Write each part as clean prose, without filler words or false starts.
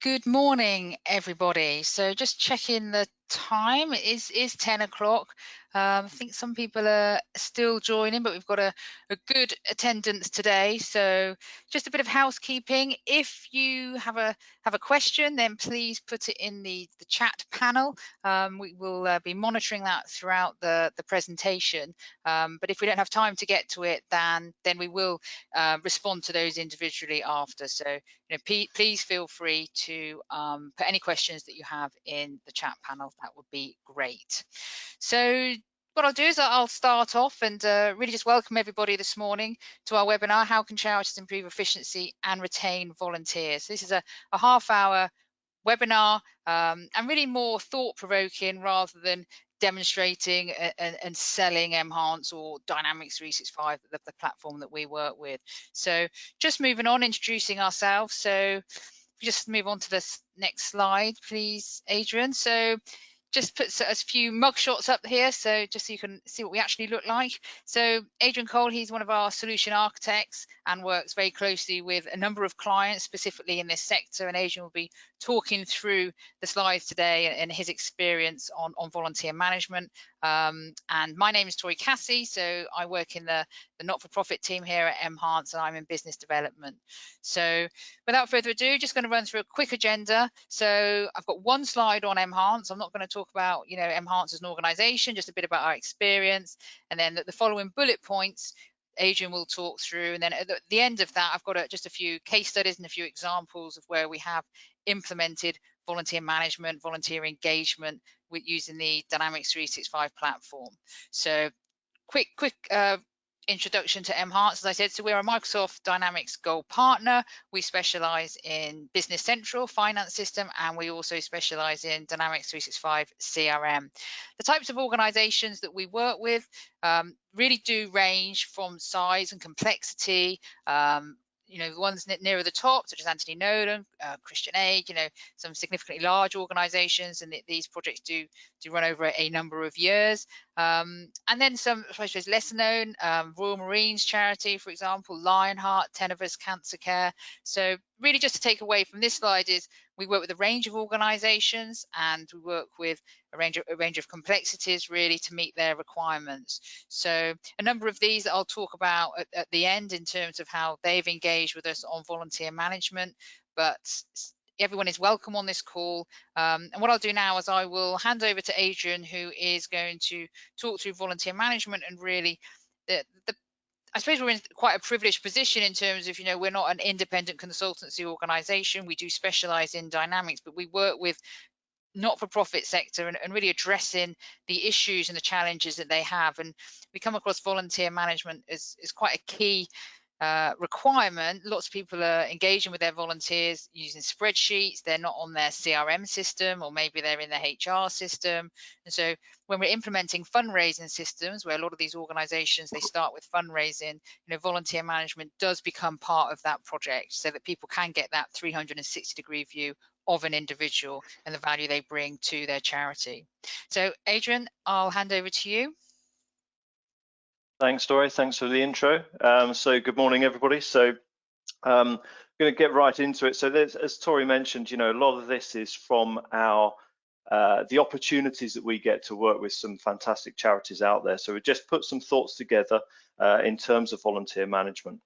Good morning, everybody. So just checking the time. It is 10 o'clock. I think some people are still joining, but we've got a good attendance today. So just a bit of housekeeping. If you have a question, then please put it in the chat panel. We will be monitoring that throughout the presentation. But if we don't have time to get to it, then we will respond to those individually after. So please feel free to put any questions that you have in the chat panel. That would be great. So what I'll do is I'll start off and really just welcome everybody this morning to our webinar, How Can Charities Improve Efficiency and Retain Volunteers? This is a half-hour webinar and really more thought-provoking rather than demonstrating and selling m-hance or Dynamics 365, the platform that we work with. So just moving on, introducing ourselves. So just move on to this next slide, please, Adrian. So just put a few mug shots up here, so just so you can see what we actually look like. So Adrian Cole, he's one of our solution architects and works very closely with a number of clients, specifically in this sector. And Adrian will be talking through the slides today and his experience on volunteer management. And my name is Tory Cassie, so I work in the not-for-profit team here at m-hance, and I'm in business development. So without further ado, just going to run through a quick agenda. So I've got one slide on m-hance. I'm not going to talk about m-hance as an organization, just a bit about our experience, and then the following bullet points Adrian will talk through, and then at the end of that I've got just a few case studies and a few examples of where we have implemented volunteer management, volunteer engagement with using the Dynamics 365 platform. So quick introduction to m-hance. As I said, so we're a Microsoft Dynamics Gold partner. We specialize in Business Central finance system, and we also specialize in Dynamics 365 CRM. The types of organizations that we work with really do range from size and complexity. The ones nearer the top, such as Anthony Nolan, Christian Aid, some significantly large organizations, and these projects do run over a number of years. And then some, I suppose, lesser known, Royal Marines charity, for example, Lionheart, Tenebris Cancer Care. So really just to take away from this slide is we work with a range of organizations, and we work with a range of complexities really to meet their requirements. So a number of these that I'll talk about at the end in terms of how they've engaged with us on volunteer management, but everyone is welcome on this call. And what I'll do now is I will hand over to Adrian, who is going to talk through volunteer management and really I suppose we're in quite a privileged position in terms of, we're not an independent consultancy organization. We do specialize in Dynamics, but we work with not-for-profit sector and really addressing the issues and the challenges that they have. And we come across volunteer management as quite a key requirement. Lots of people are engaging with their volunteers using spreadsheets. They're not on their CRM system, or maybe they're in their HR system. And so when we're implementing fundraising systems, where a lot of these organizations, they start with fundraising, volunteer management does become part of that project, so that people can get that 360-degree view of an individual and the value they bring to their charity. So Adrian, I'll hand over to you. Thanks, Tory. Thanks for the intro. So good morning, everybody. So I'm going to get right into it. So as Tory mentioned, a lot of this is from the opportunities that we get to work with some fantastic charities out there. So we just put some thoughts together in terms of volunteer management.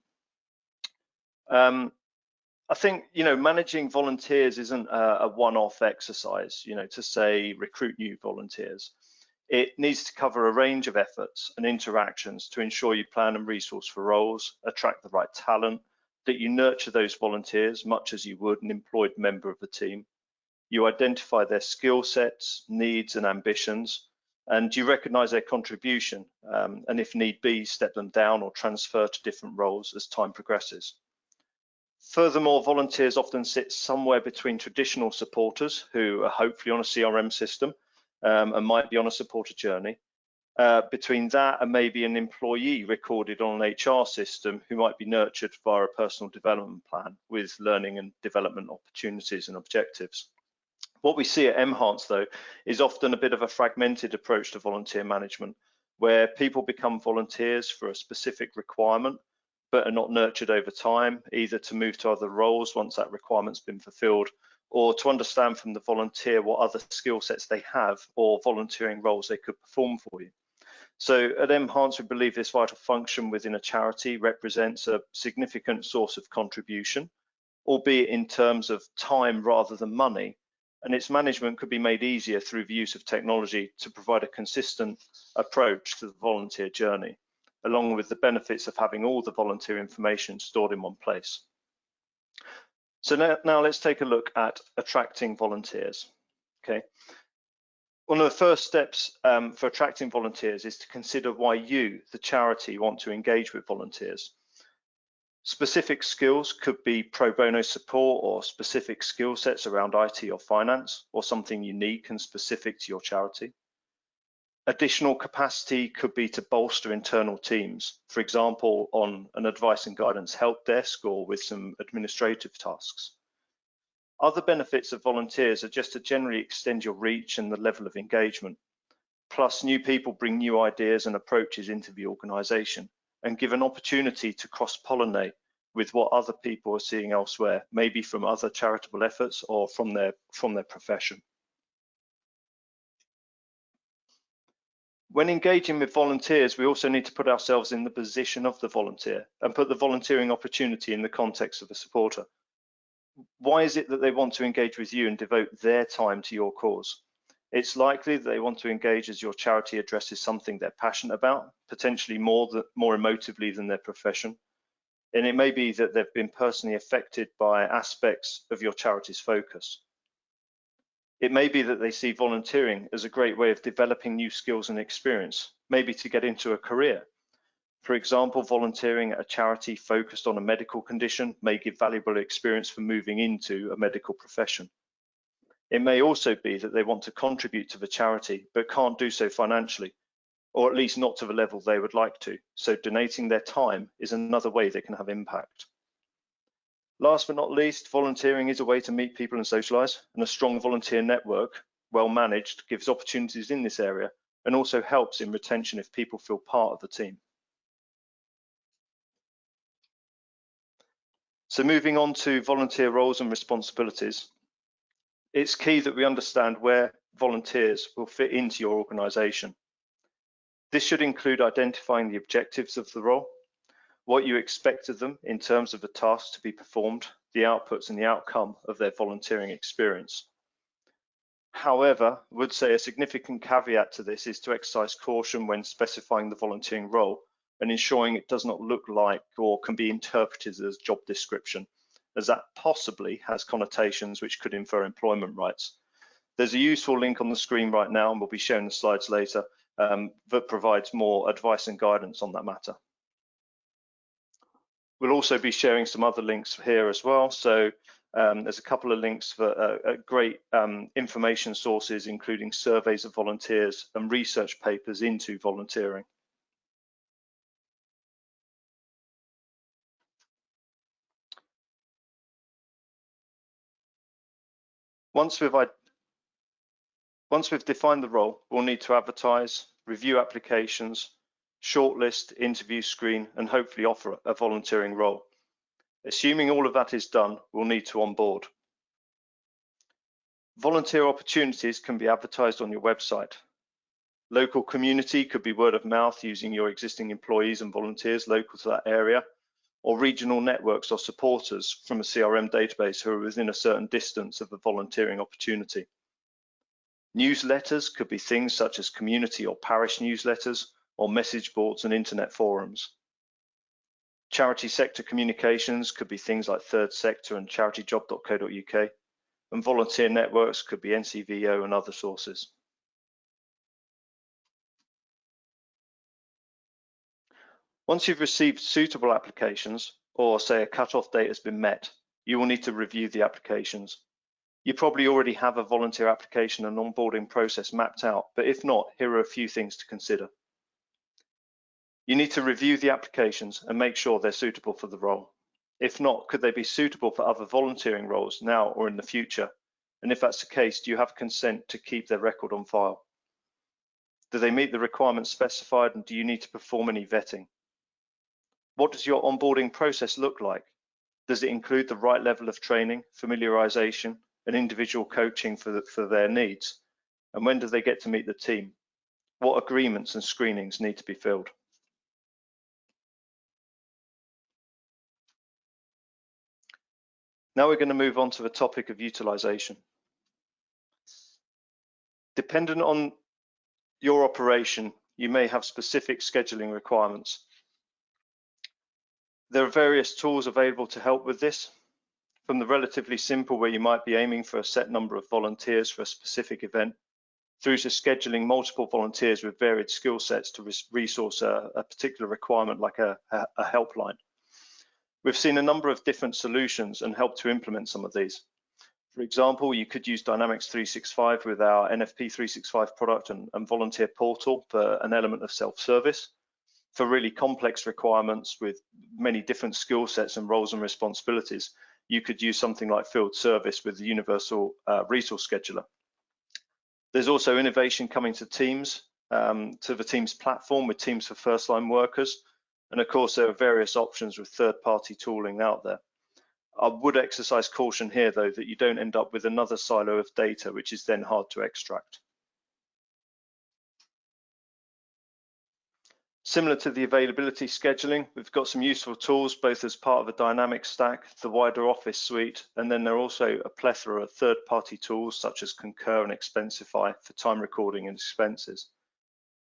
I think, managing volunteers isn't a one-off exercise, to say recruit new volunteers. It needs to cover a range of efforts and interactions to ensure you plan and resource for roles, attract the right talent, that you nurture those volunteers much as you would an employed member of the team. You identify their skill sets, needs and ambitions, and you recognise their contribution, and if need be, step them down or transfer to different roles as time progresses. Furthermore, volunteers often sit somewhere between traditional supporters who are hopefully on a CRM system and might be on a supporter journey, between that and maybe an employee recorded on an HR system who might be nurtured via a personal development plan with learning and development opportunities and objectives. What we see at m-hance, though, is often a bit of a fragmented approach to volunteer management, where people become volunteers for a specific requirement, but are not nurtured over time, either to move to other roles once that requirement's been fulfilled, or to understand from the volunteer what other skill sets they have or volunteering roles they could perform for you. So at m-hance, we believe this vital function within a charity represents a significant source of contribution, albeit in terms of time rather than money, and its management could be made easier through the use of technology to provide a consistent approach to the volunteer journey, along with the benefits of having all the volunteer information stored in one place. So now let's take a look at attracting volunteers. Okay. One of the first steps for attracting volunteers is to consider why you, the charity, want to engage with volunteers. Specific skills could be pro bono support or specific skill sets around IT or finance, or something unique and specific to your charity. Additional capacity could be to bolster internal teams, for example, on an advice and guidance help desk or with some administrative tasks. Other benefits of volunteers are just to generally extend your reach and the level of engagement. Plus, new people bring new ideas and approaches into the organisation and give an opportunity to cross-pollinate with what other people are seeing elsewhere, maybe from other charitable efforts or from their profession. When engaging with volunteers, we also need to put ourselves in the position of the volunteer and put the volunteering opportunity in the context of a supporter. Why is it that they want to engage with you and devote their time to your cause? It's likely that they want to engage as your charity addresses something they're passionate about, potentially more emotively than their profession. And it may be that they've been personally affected by aspects of your charity's focus. It may be that they see volunteering as a great way of developing new skills and experience, maybe to get into a career. For example, volunteering at a charity focused on a medical condition may give valuable experience for moving into a medical profession. It may also be that they want to contribute to the charity, but can't do so financially, or at least not to the level they would like to. So donating their time is another way they can have impact. Last but not least, volunteering is a way to meet people and socialise, and a strong volunteer network, well managed, gives opportunities in this area and also helps in retention if people feel part of the team. So moving on to volunteer roles and responsibilities, it's key that we understand where volunteers will fit into your organisation. This should include identifying the objectives of the role, what you expect of them in terms of the tasks to be performed, the outputs and the outcome of their volunteering experience. However, I would say a significant caveat to this is to exercise caution when specifying the volunteering role and ensuring it does not look like or can be interpreted as job description, as that possibly has connotations which could infer employment rights. There's a useful link on the screen right now, and we'll be showing the slides later, that provides more advice and guidance on that matter. We'll also be sharing some other links here as well. So there's a couple of links for great information sources, including surveys of volunteers and research papers into volunteering. Once we've defined the role, we'll need to advertise, review applications, shortlist, interview, screen, and hopefully offer a volunteering role. Assuming all of that is done, we'll need to onboard. Volunteer opportunities can be advertised on your website. Local community could be word of mouth using your existing employees and volunteers local to that area, or regional networks or supporters from a CRM database who are within a certain distance of a volunteering opportunity. Newsletters could be things such as community or parish newsletters, or message boards and internet forums. Charity sector communications could be things like Third Sector and charityjob.co.uk, and volunteer networks could be NCVO and other sources. Once you've received suitable applications, or say a cut-off date has been met, you will need to review the applications. You probably already have a volunteer application and onboarding process mapped out, but if not, here are a few things to consider. You need to review the applications and make sure they're suitable for the role. If not, could they be suitable for other volunteering roles now or in the future? And if that's the case, do you have consent to keep their record on file? Do they meet the requirements specified, and do you need to perform any vetting? What does your onboarding process look like? Does it include the right level of training, familiarization, and individual coaching for their needs? And when do they get to meet the team? What agreements and screenings need to be filled? Now we're going to move on to the topic of utilization. Dependent on your operation, you may have specific scheduling requirements. There are various tools available to help with this, from the relatively simple where you might be aiming for a set number of volunteers for a specific event, through to scheduling multiple volunteers with varied skill sets to resource a particular requirement like a helpline. We've seen a number of different solutions and helped to implement some of these. For example, you could use Dynamics 365 with our NFP 365 product and volunteer portal for an element of self-service. For really complex requirements with many different skill sets and roles and responsibilities, you could use something like field service with the universal resource scheduler. There's also innovation coming to Teams, to the Teams platform with Teams for first-line workers. And of course, there are various options with third-party tooling out there. I would exercise caution here, though, that you don't end up with another silo of data, which is then hard to extract. Similar to the availability scheduling, we've got some useful tools, both as part of a dynamic stack, the wider Office suite, and then there are also a plethora of third-party tools such as Concur and Expensify for time recording and expenses.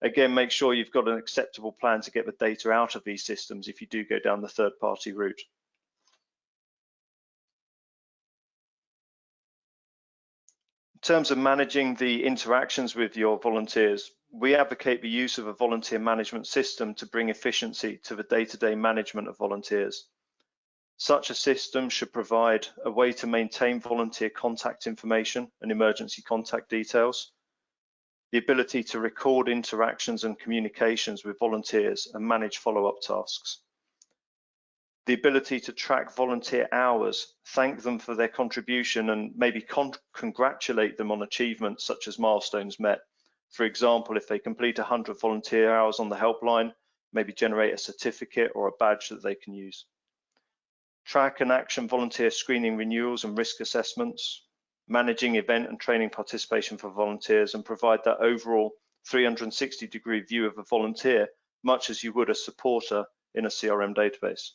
Again, make sure you've got an acceptable plan to get the data out of these systems if you do go down the third-party route. In terms of managing the interactions with your volunteers, we advocate the use of a volunteer management system to bring efficiency to the day-to-day management of volunteers. Such a system should provide a way to maintain volunteer contact information and emergency contact details, the ability to record interactions and communications with volunteers and manage follow-up tasks, the ability to track volunteer hours, thank them for their contribution, and maybe congratulate them on achievements such as milestones met. For example, if they complete 100 volunteer hours on the helpline, maybe generate a certificate or a badge that they can use. Track and action volunteer screening renewals and risk assessments, managing event and training participation for volunteers, and provide that overall 360-degree view of a volunteer, much as you would a supporter in a CRM database,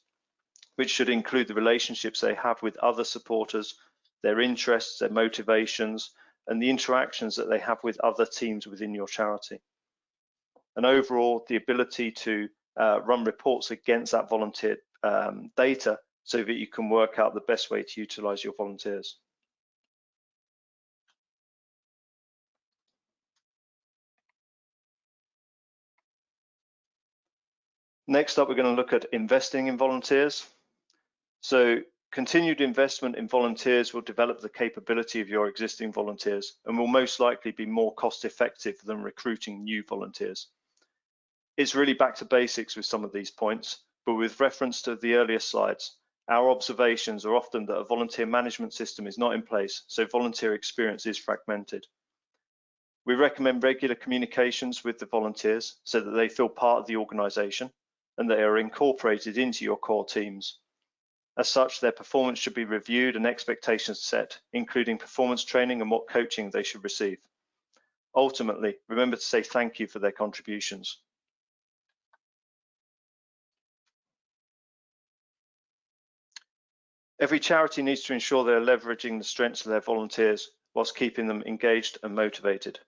which should include the relationships they have with other supporters, their interests, their motivations, and the interactions that they have with other teams within your charity. And overall, the ability to run reports against that volunteer data so that you can work out the best way to utilize your volunteers. Next up, we're going to look at investing in volunteers. So continued investment in volunteers will develop the capability of your existing volunteers and will most likely be more cost effective than recruiting new volunteers. It's really back to basics with some of these points, but with reference to the earlier slides, our observations are often that a volunteer management system is not in place, so volunteer experience is fragmented. We recommend regular communications with the volunteers so that they feel part of the organisation and they are incorporated into your core teams. As such, their performance should be reviewed and expectations set, including performance training and what coaching they should receive. Ultimately, remember to say thank you for their contributions. Every charity needs to ensure they are leveraging the strengths of their volunteers whilst keeping them engaged and motivated.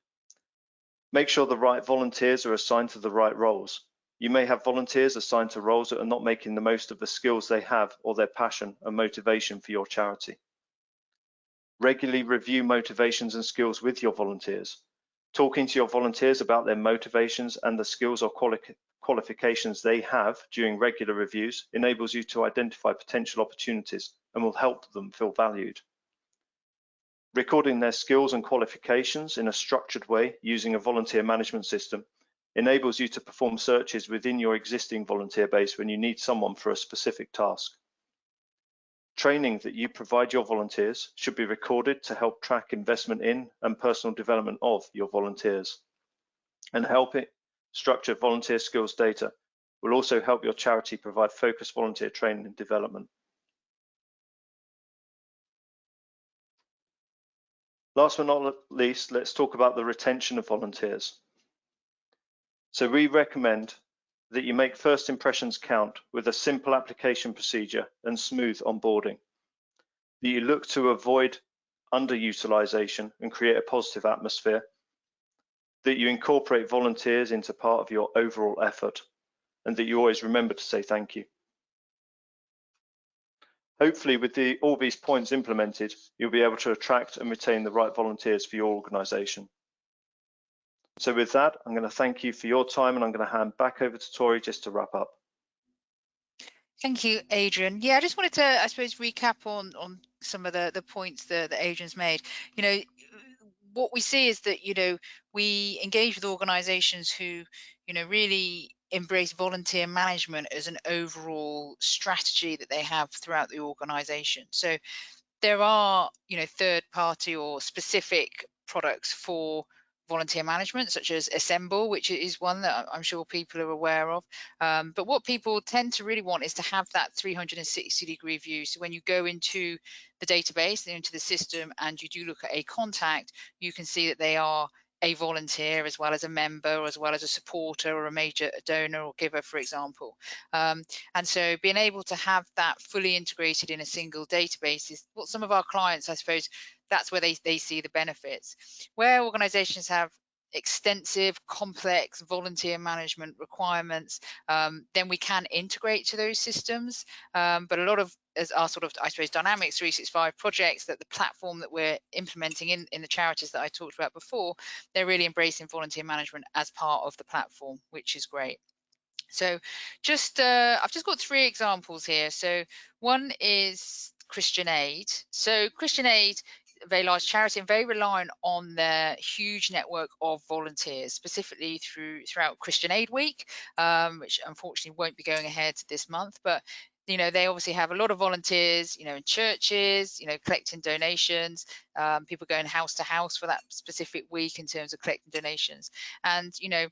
Make sure the right volunteers are assigned to the right roles. You may have volunteers assigned to roles that are not making the most of the skills they have or their passion and motivation for your charity. Regularly review motivations and skills with your volunteers. Talking to your volunteers about their motivations and the skills or qualifications they have during regular reviews enables you to identify potential opportunities and will help them feel valued. Recording their skills and qualifications in a structured way using a volunteer management system enables you to perform searches within your existing volunteer base when you need someone for a specific task. Training that you provide your volunteers should be recorded to help track investment in and personal development of your volunteers. And helping structure volunteer skills data will also help your charity provide focused volunteer training and development. Last but not least, let's talk about the retention of volunteers. So we recommend that you make first impressions count with a simple application procedure and smooth onboarding. That you look to avoid underutilization and create a positive atmosphere. That you incorporate volunteers into part of your overall effort, and that you always remember to say thank you. Hopefully, with all these points implemented, you'll be able to attract and retain the right volunteers for your organisation. So with that, I'm going to thank you for your time, and I'm going to hand back over to Tory just to wrap up. Thank you, Adrian. Yeah, I just wanted to, I suppose, recap on some of the points that Adrian's made. You know, what we see is that, you know, we engage with organizations who, you know, really embrace volunteer management as an overall strategy that they have throughout the organization. So there are, you know, third party or specific products for volunteer management, such as Assemble, which is one that I'm sure people are aware of. But what people tend to really want is to have that 360-degree view. So when you go into the database, into the system, and you do look at a contact, you can see that they are a volunteer as well as a member, as well as a supporter or a major donor or giver, for example. And so being able to have that fully integrated in a single database is what some of our clients, I suppose, that's where they see the benefits. Where organizations have extensive, complex volunteer management requirements, then we can integrate to those systems. But a lot of as our sort of, I suppose, Dynamics 365 projects, that the platform that we're implementing in the charities that I talked about before, they're really embracing volunteer management as part of the platform, which is great. So just I've just got 3 examples here. So one is Christian Aid. So Christian Aid, a very large charity and very reliant on their huge network of volunteers, specifically throughout Christian Aid Week, which unfortunately won't be going ahead this month. But you know, they obviously have a lot of volunteers, you know, in churches, you know, collecting donations, people going house to house for that specific week in terms of collecting donations. And you know,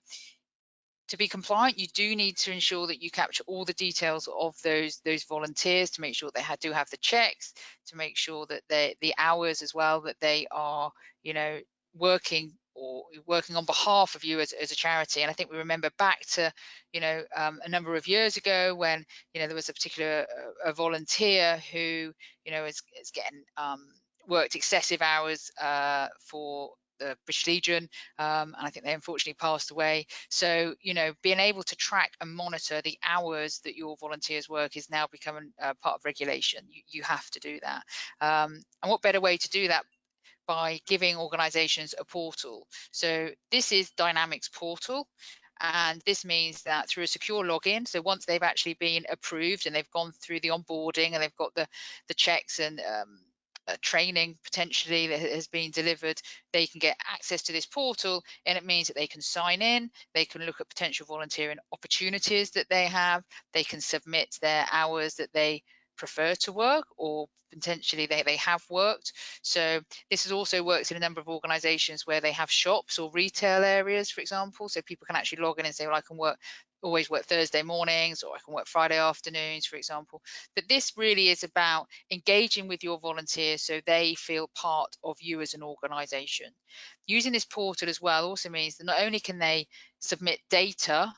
to be compliant, you do need to ensure that you capture all the details of those volunteers to make sure they do have the checks, to make sure that the hours as well, that they are, you know, working on behalf of you as a charity. And I think we remember back to, you know, a number of years ago when, you know, there was a particular a volunteer who, you know, is getting worked excessive hours for the British Legion, and I think they unfortunately passed away. So, you know, being able to track and monitor the hours that your volunteers work is now becoming part of regulation. You have to do that. And what better way to do that by giving organizations a portal? So this is Dynamics Portal. And this means that through a secure login, so once they've actually been approved and they've gone through the onboarding and they've got the checks and training potentially that has been delivered, they can get access to this portal, and it means that they can sign in, they can look at potential volunteering opportunities that they have, they can submit their hours that they prefer to work or potentially they have worked. So this also works in a number of organizations where they have shops or retail areas, for example, so people can actually log in and say, well, I can always work Thursday mornings, or I can work Friday afternoons, for example. But this really is about engaging with your volunteers so they feel part of you as an organization. Using this portal as well also means that not only can they submit data,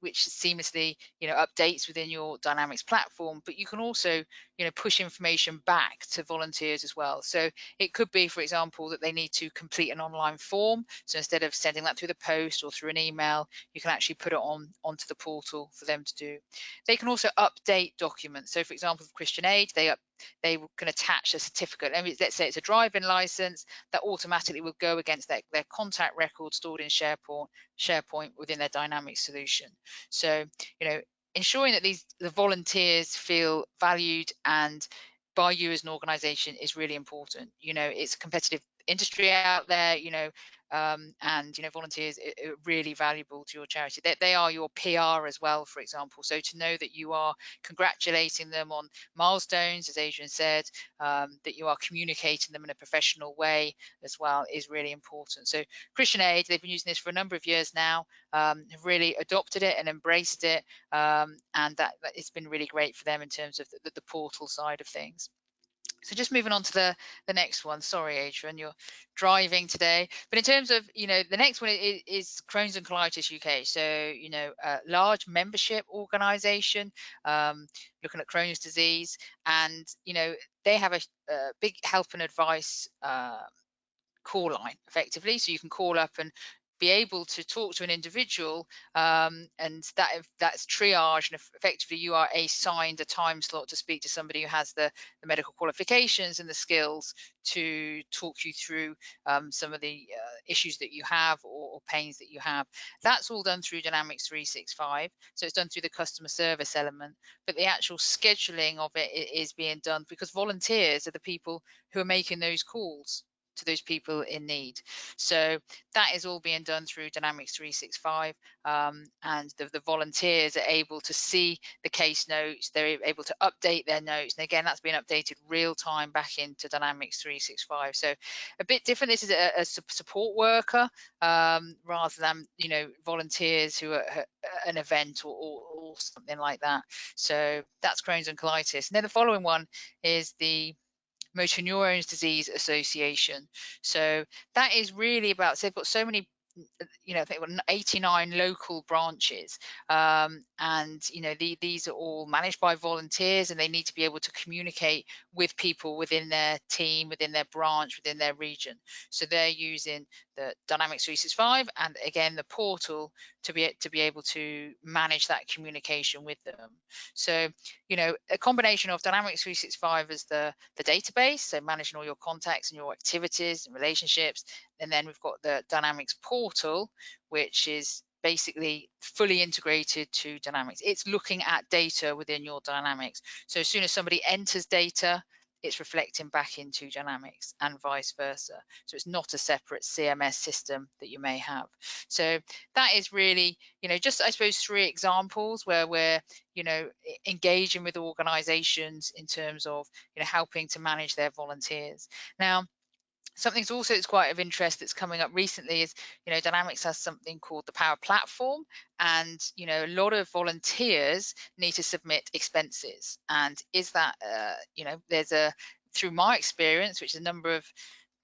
which seamlessly, you know, updates within your Dynamics platform, but you can also, you know, push information back to volunteers as well. So it could be, for example, that they need to complete an online form. So instead of sending that through the post or through an email, you can actually put it onto the portal for them to do. They can also update documents. So for example, for Christian Aid, they can attach a certificate. I mean, let's say it's a driving license, that automatically will go against their contact record stored in SharePoint within their Dynamics solution. So, you know, ensuring that the volunteers feel valued and by you as an organization is really important. You know, it's a competitive industry out there, you know, and you know, volunteers are really valuable to your charity. They are your PR as well, for example. So to know that you are congratulating them on milestones, as Adrian said, that you are communicating them in a professional way as well is really important. So Christian Aid, they've been using this for a number of years now, have really adopted it and embraced it, and that it's been really great for them in terms of the portal side of things. So just moving on to the next one. Sorry, Adrian, you're driving today. But in terms of, the next one is Crohn's and Colitis UK. So, a large membership organization looking at Crohn's disease, and, they have a big help and advice call line effectively, so you can call up and be able to talk to an individual, and that's triage, and effectively you are assigned a time slot to speak to somebody who has the medical qualifications and the skills to talk you through some of the issues that you have, or pains that you have. That's all done through Dynamics 365, so it's done through the customer service element, but the actual scheduling of it is being done because volunteers are the people who are making those calls to those people in need. So that is all being done through Dynamics 365, and the volunteers are able to see the case notes, they're able to update their notes, and again, that's being updated real time back into Dynamics 365. So a bit different. This is a support worker rather than volunteers who are at an event or something like that. So that's Crohn's and colitis. And then the following one is the Motor Neurones Disease Association. So that is really about, so they've got so many, I think 89 local branches, and these are all managed by volunteers, and they need to be able to communicate with people within their team, within their branch, within their region. So they're using the Dynamics 365 and again the portal to be able to manage that communication with them. So a combination of Dynamics 365 as the database, so managing all your contacts and your activities and relationships, and then we've got the Dynamics portal, which is basically fully integrated to Dynamics. It's looking at data within your Dynamics. So as soon as somebody enters data, it's reflecting back into Dynamics and vice versa. So it's not a separate CMS system that you may have. So that is really, just I suppose 3 examples where we're, engaging with organizations in terms of, helping to manage their volunteers. Now, something's also that's quite of interest that's coming up recently is, Dynamics has something called the Power Platform, and a lot of volunteers need to submit expenses. And is that, there's through my experience, which is a number of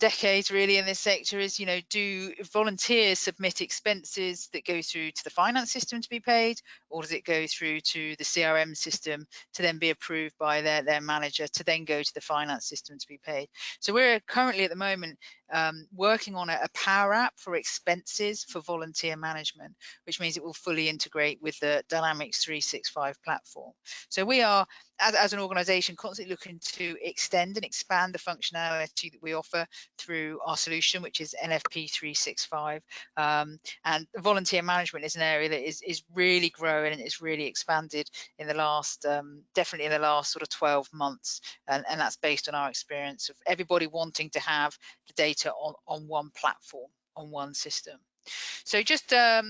decades really in this sector, is do volunteers submit expenses that go through to the finance system to be paid, or does it go through to the CRM system to then be approved by their manager to then go to the finance system to be paid? So we're currently at the moment working on a power app for expenses for volunteer management, which means it will fully integrate with the Dynamics 365 platform. So we are, as an organization, constantly looking to extend and expand the functionality that we offer through our solution, which is NFP 365. And volunteer management is an area that is really growing, and it's really expanded in the last, definitely in the last sort of 12 months. And that's based on our experience of everybody wanting to have the data on one platform, on one system. So just a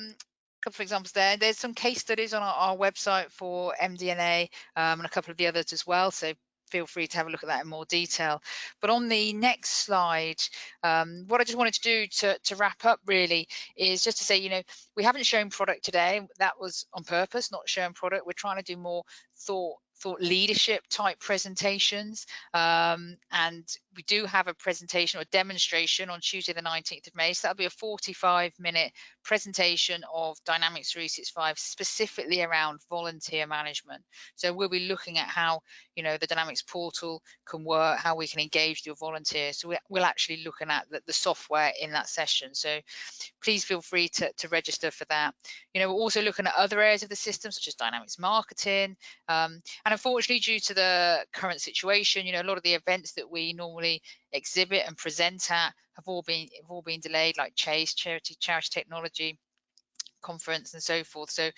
couple of examples there. There's some case studies on our website for MDNA, and a couple of the others as well. So feel free to have a look at that in more detail. But on the next slide, what I just wanted to do to wrap up really is just to say, we haven't shown product today. That was on purpose, not showing product. We're trying to do more thought leadership type presentations, and we do have a presentation or demonstration on Tuesday the 19th of May, so that'll be a 45-minute presentation of Dynamics 365 specifically around volunteer management. So we'll be looking at how the Dynamics portal can work, how we can engage your volunteers. So we'll actually looking at the software in that session. So please feel free to register for that. We're also looking at other areas of the system, such as Dynamics marketing. And unfortunately, due to the current situation, a lot of the events that we normally exhibit and present at have all been delayed, like Chase, Charity Technology Conference and so forth. So,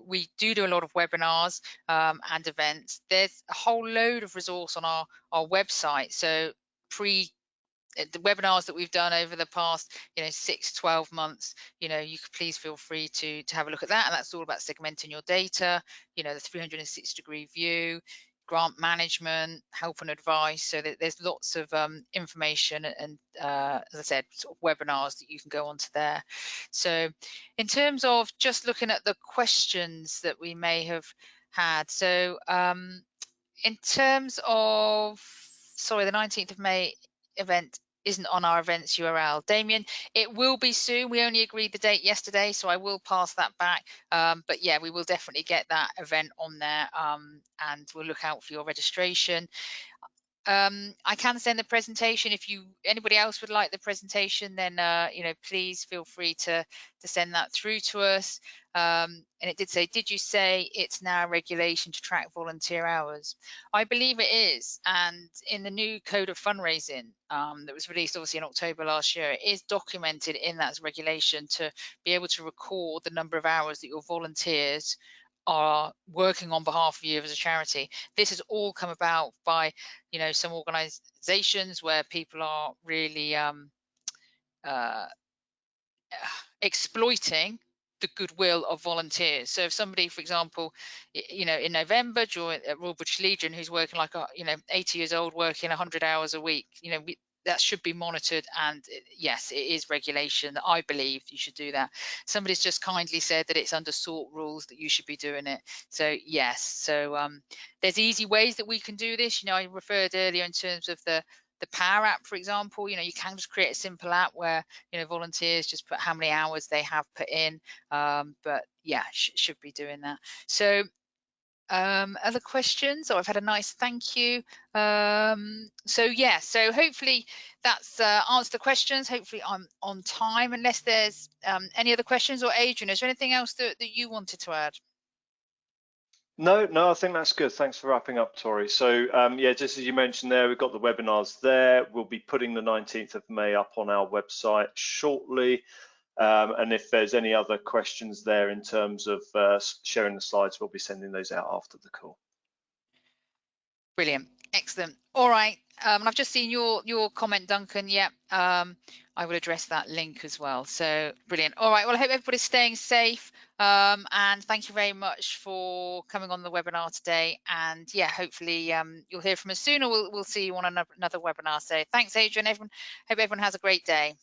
we do a lot of webinars and events. There's a whole load of resource on our website. So the webinars that we've done over the past 6-12 months, you could please feel free to have a look at that. And that's all about segmenting your data, the 360-degree view, grant management, help and advice. So there's lots of information and as I said, sort of webinars that you can go onto there. So in terms of just looking at the questions that we may have had, so in terms of sorry, the 19th of May event isn't on our events URL. Damien, it will be soon. We only agreed the date yesterday, so I will pass that back. But yeah, we will definitely get that event on there, and we'll look out for your registration. I can send the presentation. If anybody else would like the presentation, then please feel free to send that through to us. And it did say, did you say it's now regulation to track volunteer hours? I believe it is. And in the new code of fundraising that was released obviously in October last year, it is documented in that regulation to be able to record the number of hours that your volunteers are working on behalf of you as a charity. This has all come about by some organizations where people are really uh, exploiting the goodwill of volunteers. So if somebody, for example, in November joined Royal British Legion, who's working like 80 years old, working 100 hours a week, that should be monitored. And yes, it is regulation. I believe you should do that. Somebody's just kindly said that it's under sort rules that you should be doing it. So yes, so there's easy ways that we can do this. I referred earlier in terms of the Power app, for example. You can just create a simple app where volunteers just put how many hours they have put in. But yeah, should be doing that. So other questions? I've had a nice thank you. So yeah, so hopefully that's answered the questions. Hopefully I'm on time, unless there's any other questions. Or Adrian, is there anything else that you wanted to add? No, I think that's good. Thanks for wrapping up, Tory. So yeah, just as you mentioned there, we've got the webinars there. We'll be putting the 19th of May up on our website shortly. And if there's any other questions there in terms of sharing the slides, we'll be sending those out after the call. Brilliant, excellent. All right, and I've just seen your comment, Duncan. Yeah, I will address that link as well. So brilliant. All right, well, I hope everybody's staying safe, and thank you very much for coming on the webinar today. And yeah, hopefully you'll hear from us soon, or we'll see you on another webinar. So thanks, Adrian. Everyone, hope everyone has a great day.